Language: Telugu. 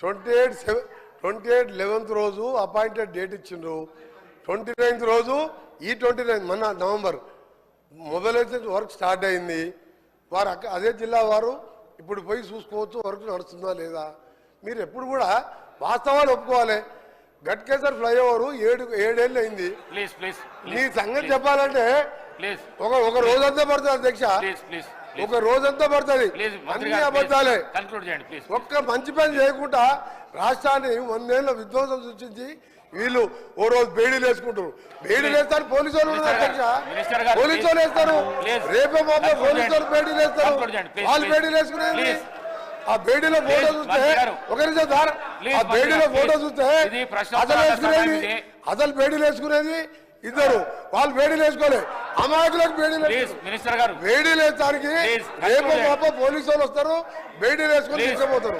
28/11 రోజు అపాయింటెడ్ డేట్ ఇచ్చిండ్రు. 29th రోజు ఈ 29 మన నవంబర్ మొబైలైజేషన్ వర్క్ స్టార్ట్ అయింది. వారు అదే జిల్లా వారు ఇప్పుడు పోయి చూసుకోవచ్చు వర్క్ నడుస్తుందా లేదా. మీరు ఎప్పుడు కూడా వాస్తవాలు ఒప్పుకోవాలి. గట్కేసర్ ఫ్లైఓవర్ 7 ఏళ్ళు అయింది. మీ సంగతి చెప్పాలంటే ఒక రోజంతా పడుతుంది అధ్యక్ష, ఒక రోజంతా పడుతుంది. అన్ని అబద్ధాలే. ఒక్క మంచి పని చేయకుండా రాష్ట్రాన్ని 100 ఏళ్ళ విధ్వంసం సృష్టించి వీళ్ళు ఓ రోజు బేడీలు వేసుకుంటారు. బేడీలు వేస్తారు పోలీసు వాళ్ళు అధ్యక్ష, పోలీసు వాళ్ళు వేస్తారు. రేపే మాపే పోలీసు వాళ్ళు బేడీలు వేస్తారు. వాళ్ళు బేడీలు వేసుకునేది ఆ బేడీలో ఫోటో చూస్తే ఒకరి ఆ బేడీలో ఫోటో చూస్తే అసలు బేడీలు వేసుకునేది ఇద్దరు, వాళ్ళు బేడీలు వేసుకోలేదు. అమాయకులకు బేడీలు వేస్తానికి రేపు మాప పోలీసు వాళ్ళు వస్తారు, బేడీలు వేసుకొని తీసుకుపోతారు.